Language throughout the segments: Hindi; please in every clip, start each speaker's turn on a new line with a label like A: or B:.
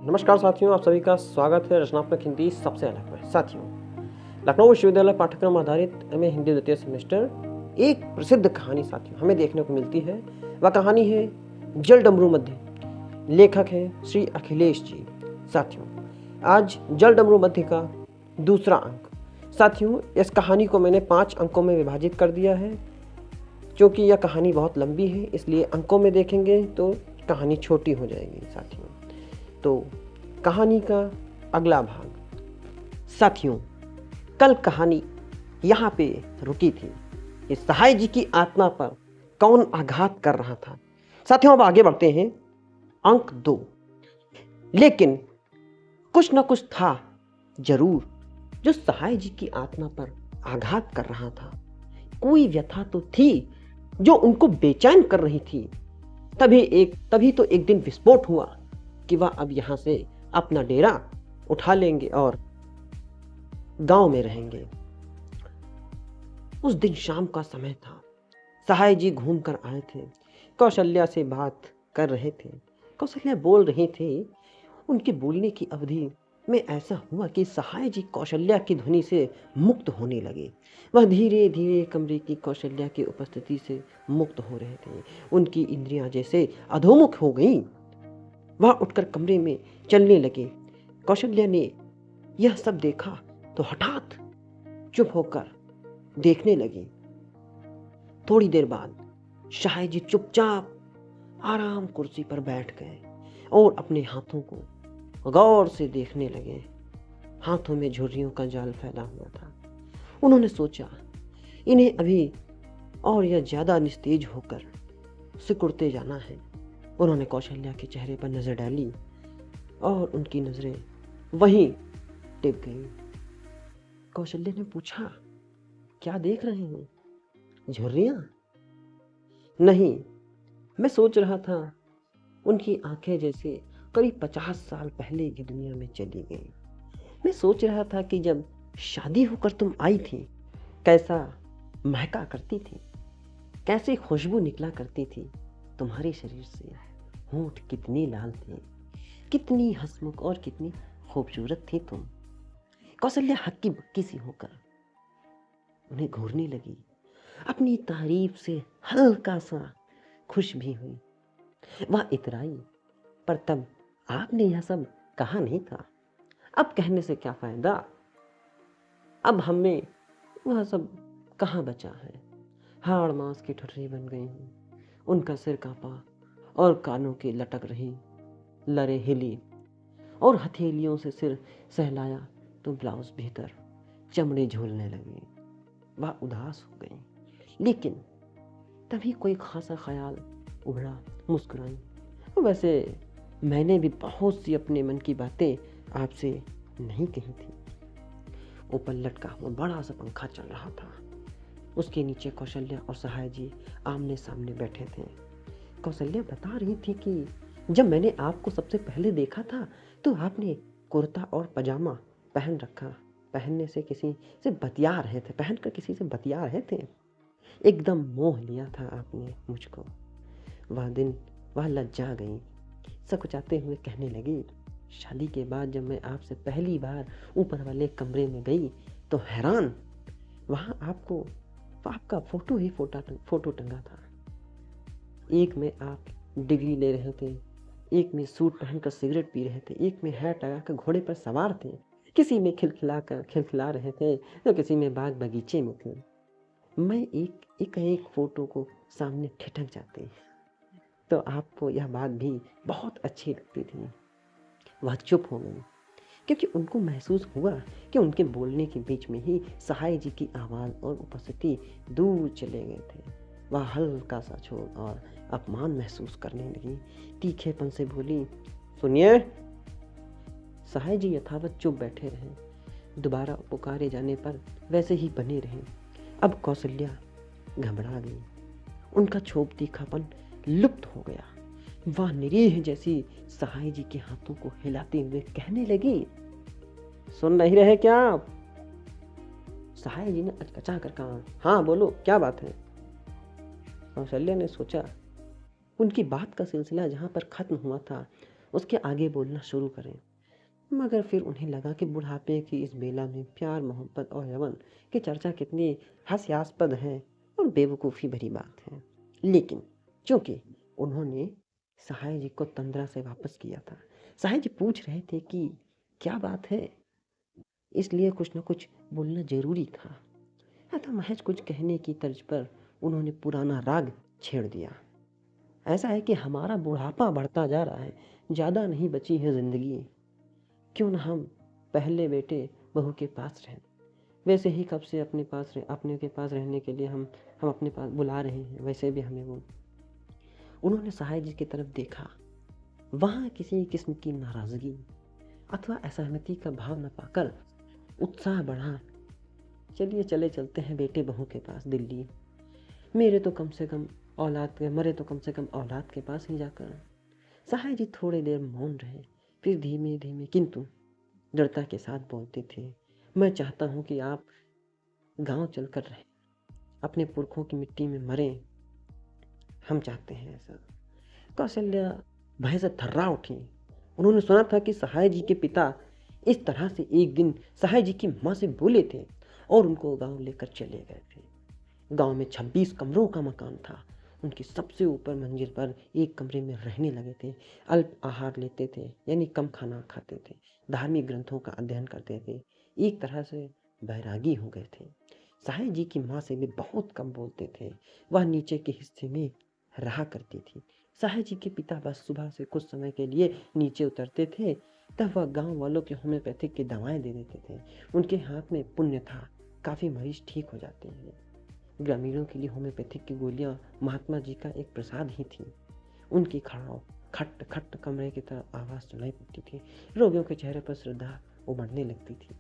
A: नमस्कार साथियों, आप सभी का स्वागत है रचनात्मक हिंदी सबसे अलग में। साथियों, लखनऊ विश्वविद्यालय पाठ्यक्रम आधारित एमए हिंदी द्वितीय सेमेस्टर एक प्रसिद्ध कहानी साथियों हमें देखने को मिलती है। वह कहानी है जल डमरू मध्य। लेखक है श्री अखिलेश जी। साथियों, आज जल डमरू मध्य का दूसरा अंक। साथियों, इस कहानी को मैंने 5 अंकों में विभाजित कर दिया है। क्योंकि यह कहानी बहुत लंबी है, इसलिए अंकों में देखेंगे तो कहानी छोटी हो जाएगी। साथियों, तो कहानी का अगला भाग। साथियों, कल कहानी यहाँ पे रुकी थी कि सहाय जी की आत्मा पर कौन आघात कर रहा था। साथियों, अब आगे बढ़ते हैं। अंक 2। लेकिन कुछ न कुछ था जरूर जो सहाय जी की आत्मा पर आघात कर रहा था। कोई व्यथा तो थी जो उनको बेचैन कर रही थी। तभी तो एक दिन विस्फोट हुआ कि वह अब यहां से अपना डेरा उठा लेंगे और गांव में रहेंगे। उस दिन शाम का समय था। सहाय जी घूम कर आए थे, कौशल्या से बात कर रहे थे। कौशल्या बोल रही थी। उनके बोलने की अवधि में ऐसा हुआ कि सहाय जी कौशल्या की ध्वनि से मुक्त होने लगे। वह धीरे धीरे कमरे की कौशल्या की उपस्थिति से मुक्त हो रहे थे। उनकी इंद्रियां जैसे अधोमुख हो गईं। वह उठकर कमरे में चलने लगे। कौशल्या ने यह सब देखा तो हठात चुप होकर देखने लगी। थोड़ी देर बाद सहाय जी चुपचाप आराम कुर्सी पर बैठ गए और अपने हाथों को गौर से देखने लगे। हाथों में झुर्रियों का जाल फैला हुआ था। उन्होंने सोचा, इन्हें अभी और यह ज्यादा निस्तेज होकर सिकुड़ते जाना है। उन्होंने कौशल्या के चेहरे पर नजर डाली और उनकी नजरें वहीं टिक गईं। कौशल्या ने पूछा, क्या देख रहे हैं? झुर्रियां? नहीं, मैं सोच रहा था उनकी आंखें जैसे करीब 50 साल पहले की दुनिया में चली गई। मैं सोच रहा था कि जब शादी होकर तुम आई थी, कैसा महका करती थी, कैसी खुशबू निकला करती थी तुम्हारे शरीर से। होंठ कितनी लाल थे, कितनी हंसमुख और कितनी खूबसूरत थी तुम। कौशल्या हक्की बक्की सी होकर उन्हें घूरने लगी। अपनी तारीफ से हल्का सा खुश भी हुई। वह इतराई, पर तब आपने यह सब कहा नहीं था। अब कहने से क्या फायदा? अब हमें वह सब कहाँ बचा है। हाड़ मांस की ठुर्री बन गई हूँ। उनका सिर कांपा और कानों की लटक रही लरें हिली और हथेलियों से सिर सहलाया तो ब्लाउज भीतर चमड़े झूलने लगे। वह उदास हो गई। लेकिन तभी कोई खासा ख्याल उभरा। मुस्कुराई, वैसे मैंने भी बहुत सी अपने मन की बातें आपसे नहीं कही थी। ऊपर लटका हुआ बड़ा सा पंखा चल रहा था। उसके नीचे कौशल्या और सहाय जी आमने सामने बैठे थे। कौशल्या बता रही थी कि जब मैंने आपको सबसे पहले देखा था तो आपने कुर्ता और पजामा पहनने से किसी से बतिया रहे थे, पहनकर किसी से बतिया रहे थे। एकदम मोह लिया था आपने मुझको। वह दिन वह लज्जा गई। सकुचाते हुए कहने लगी, शादी के बाद जब मैं आपसे पहली बार ऊपर वाले कमरे में गई तो हैरान, वहां आपका फोटो टंगा था। एक में आप डिग्री ले रहे थे, एक में सूट पहनकर सिगरेट पी रहे थे, एक में हैट लगाकर घोड़े पर सवार थे, किसी में खिलखिला रहे थे तो किसी में बाग बगीचे में थे। मैं एक फोटो को सामने ठिठक जाती तो आपको यह बात भी बहुत अच्छी लगती थी। वह चुप हो गई क्योंकि उनको महसूस हुआ कि उनके बोलने के बीच में ही सहाय जी की आवाज़ और उपस्थिति दूर चले गए थे। वह हल्का सा छोड़ और अपमान महसूस करने लगी। तीखेपन से बोली, सुनिए। सहाय जी यथावत चुप बैठे रहे। दोबारा पुकारे जाने पर वैसे ही बने रहे। अब कौशल्या घबरा गई। उनका छोप तीखापन लुप्त हो गया। वह निरीह जैसी सहाय जी के हाथों को हिलाते हुए कहने लगी, सुन नहीं रहे क्या आप? सहाय जी ने अचकचा कर कहा, हाँ बोलो, क्या बात है? कौशल्या ने सोचा उनकी बात का सिलसिला जहाँ पर खत्म हुआ था उसके आगे बोलना शुरू करें। मगर फिर उन्हें लगा कि बुढ़ापे की इस बेला में प्यार, मोहब्बत और यौवन की चर्चा कितनी हास्यास्पद है और बेवकूफ़ी भरी बात है। लेकिन चूंकि उन्होंने सहाय जी को तंद्रा से वापस किया था, सहाय जी पूछ रहे थे कि क्या बात है, इसलिए कुछ न कुछ बोलना जरूरी था। तो महज कुछ कहने की तर्ज पर उन्होंने पुराना राग छेड़ दिया। ऐसा है कि हमारा बुढ़ापा बढ़ता जा रहा है, ज़्यादा नहीं बची है ज़िंदगी, क्यों ना हम पहले बेटे बहू के पास रहें। वैसे ही कब से अपने के पास रहने के लिए हम अपने पास बुला रहे हैं, वैसे भी हमें वो। उन्होंने सहाय जी की तरफ देखा। वहाँ किसी किस्म की नाराज़गी अथवा असहमति का भाव न पाकर उत्साह बढ़ा। चलिए चलते हैं बेटे बहू के पास दिल्ली। मेरे तो कम से कम औलाद के पास ही जाकर। सहाय जी थोड़ी देर मौन रहे, फिर धीमे धीमे किंतु दृढ़ता के साथ बोलते थे, मैं चाहता हूँ कि आप गांव चलकर रहें, अपने पुरखों की मिट्टी में मरें, हम चाहते हैं ऐसा। कौशल्या भय से थर्रा उठी। उन्होंने सुना था कि सहाय जी के पिता इस तरह से एक दिन सहाय जी की माँ से बोले थे और उनको गांव लेकर चले गए थे। गांव में 26 कमरों का मकान था। उनकी सबसे ऊपर मंजिल पर एक कमरे में रहने लगे थे। अल्प आहार लेते थे, यानी कम खाना खाते थे। धार्मिक ग्रंथों का अध्ययन करते थे। एक तरह से बैरागी हो गए थे। सहाय जी की माँ से भी बहुत कम बोलते थे। वह नीचे के हिस्से में रहा करती थी। सहाय जी के पिता बस सुबह से कुछ समय के लिए नीचे उतरते थे, तब वह गांव वालों के होम्योपैथिक की दवाएं दे देते थे। उनके हाथ में पुण्य था, काफ़ी मरीज ठीक हो जाते हैं। ग्रामीणों के लिए होम्योपैथिक की गोलियां महात्मा जी का एक प्रसाद ही थी। उनकी खड़ाव खट खट कमरे की तरफ आवाज़ सुनाई पड़ती थी। रोगियों के चेहरे पर श्रद्धा उमड़ने लगती थी।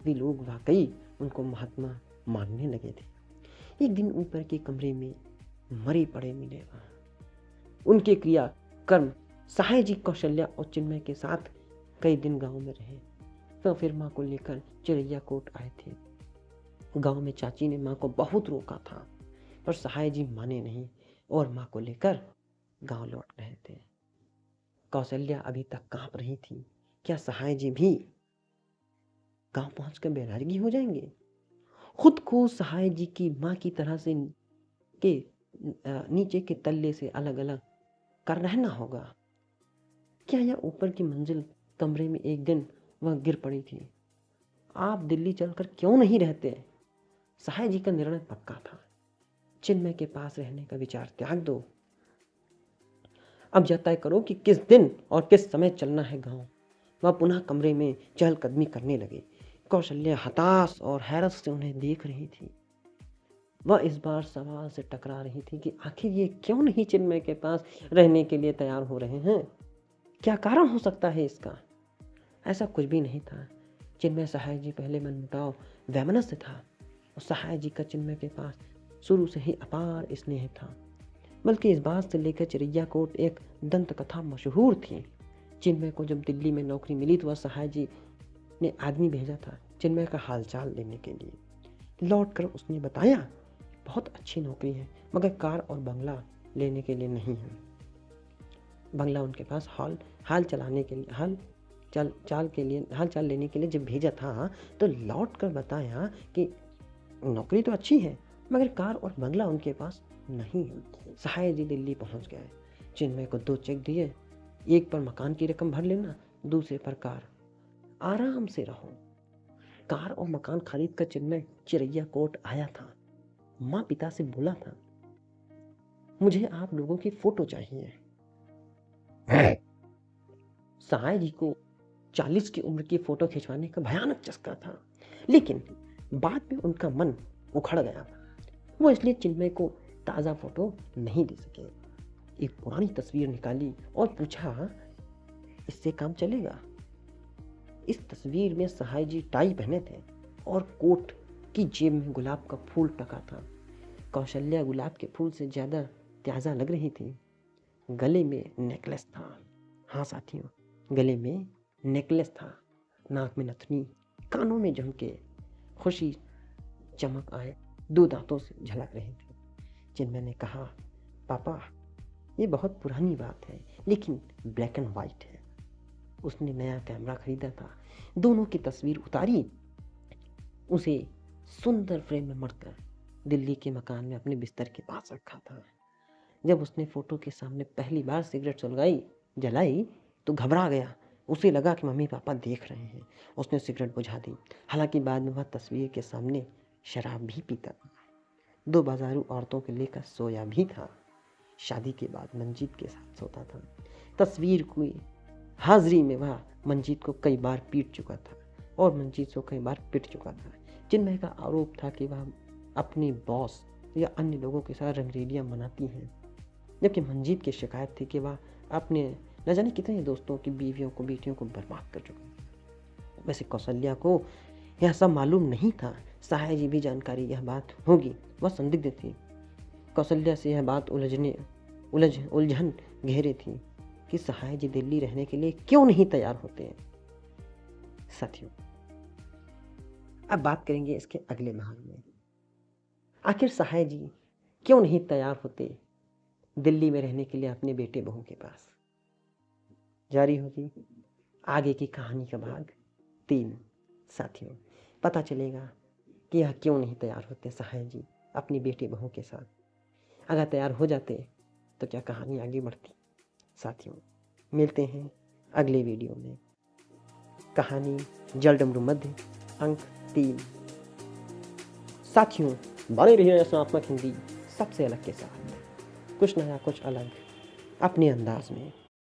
A: वे लोग वाकई उनको महात्मा मानने लगे थे। एक दिन ऊपर के कमरे में मरे पड़े मिले। उनके क्रिया कर्म सहाय जी कौशल्या और चिन्मय के साथ कई दिन गांव में रहे। तो फिर माँ को लेकर चिड़ैया कोट आए थे। गांव में चाची ने माँ को बहुत रोका था, पर सहाय जी माने नहीं और माँ को लेकर गांव लौट रहे थे। कौशल्या अभी तक कांप रही थी। क्या सहाय जी भी गांव पहुंचकर बैरागी हो जाएंगे? खुद को सहाय जी की माँ की तरह से के नीचे के तल्ले से अलग अलग कर रहना होगा। क्या यह ऊपर की मंजिल कमरे में एक दिन वह गिर पड़ी थी। आप दिल्ली चलकर क्यों नहीं रहते? सहाय जी का निर्णय पक्का था। चिन्मय के पास रहने का विचार त्याग दो। अब यह तय करो कि किस दिन और किस समय चलना है गांव। वह पुनः कमरे में चहलकदमी करने लगे। कौशल्या हताश और हैरत से उन्हें देख रही थी। वह इस बार सवाल से टकरा रही थी कि आखिर ये क्यों नहीं चिन्मय के पास रहने के लिए तैयार हो रहे हैं। क्या कारण हो सकता है इसका? ऐसा कुछ भी नहीं था। चिन्मय सहाय जी पहले मनमुटाव वैमनस्य था और सहाय जी का चिन्मय के पास शुरू से ही अपार स्नेह था। बल्कि इस बात से लेकर चिड़ैया कोट एक दंत कथा मशहूर थी। चिन्मय को जब दिल्ली में नौकरी मिली तो वह सहाय जी ने आदमी भेजा था चिन्मय का हालचाल लेने के लिए। लौट कर उसने बताया, बहुत अच्छी नौकरी है, मगर कार और बंगला लेने के लिए नहीं है। बंगला उनके पास हाल चाल लेने के लिए जब भेजा था तो लौट कर बताया कि नौकरी तो अच्छी है, मगर कार और बंगला उनके पास नहीं है। सहाय जी दिल्ली पहुंच गए। चिन्मय को 2 चेक दिए, एक पर मकान की रकम भर लेना, दूसरे पर कार। आराम से रहो। कार और मकान खरीद कर चिन्मय चिड़ैया कोट आया था। माँ पिता से बोला था, मुझे आप लोगों की फोटो चाहिए। सहाय जी को 40 की उम्र की फोटो खिंचवाने का भयानक चस्का था, लेकिन बाद में उनका मन उखड़ गया। वो इसलिए चिन्मय को ताज़ा फोटो नहीं दे सके। एक पुरानी तस्वीर निकाली और पूछा, इससे काम चलेगा? इस तस्वीर में सहाय जी टाई पहने थे और कोट की जेब में गुलाब का फूल टका था। कौशल्या गुलाब के फूल से ज़्यादा ताज़ा लग रही थी। गले में नेकलेस था। हाँ साथियों, गले में नेकलेस था, नाक में नथनी, कानों में झुमके, खुशी चमक आए 2 दांतों से झलक रहे थे। चिन्मय ने कहा, पापा ये बहुत पुरानी बात है, लेकिन ब्लैक एंड वाइट है। उसने नया कैमरा खरीदा था, दोनों की तस्वीर उतारी, उसे सुंदर फ्रेम में मढ़कर दिल्ली के मकान में अपने बिस्तर के पास रखा था। जब उसने फोटो के सामने पहली बार सिगरेट जलाई तो घबरा गया। उसे लगा कि मम्मी पापा देख रहे हैं। उसने सिगरेट बुझा दी। हालांकि बाद में वह तस्वीर के सामने शराब भी पीता था, दो बाजारू औरतों को लेकर सोया भी था। शादी के बाद मंजीत के साथ सोता था। तस्वीर की हाजिरी में वह मंजीत को कई बार पीट चुका था और मंजीत को कई बार पिट चुका था। चिन्मय का आरोप था कि वह अपने बॉस या अन्य लोगों के साथ रंगरेलियां मनाती हैं, जबकि मंजीत की शिकायत थी कि वह अपने न जाने कितने दोस्तों की बीवियों को बेटियों को बर्बाद कर चुका था। वैसे कौशल्या को यह सब मालूम नहीं था। सहाय जी भी जानकारी यह बात होगी, वह संदिग्ध थी। कौशल्या से यह बात उलझन घेरे थी कि सहाय जी दिल्ली रहने के लिए क्यों नहीं तैयार होते हैं। साथियों, अब बात करेंगे इसके अगले भाग में। आखिर सहाय जी क्यों नहीं तैयार होते दिल्ली में रहने के लिए अपने बेटे बहू के पास। जारी होगी आगे की कहानी का भाग 3। साथियों, पता चलेगा कि यह क्यों नहीं तैयार होते सहाय जी अपनी बेटी बहू के साथ। अगर तैयार हो जाते तो क्या कहानी आगे बढ़ती। साथियों, मिलते हैं अगले वीडियो में। कहानी जलडमरू मध्य अंक 3। साथियों, बने रहिए रचनात्मक हिंदी सबसे अलग के साथ, कुछ नया कुछ अलग अपने अंदाज में।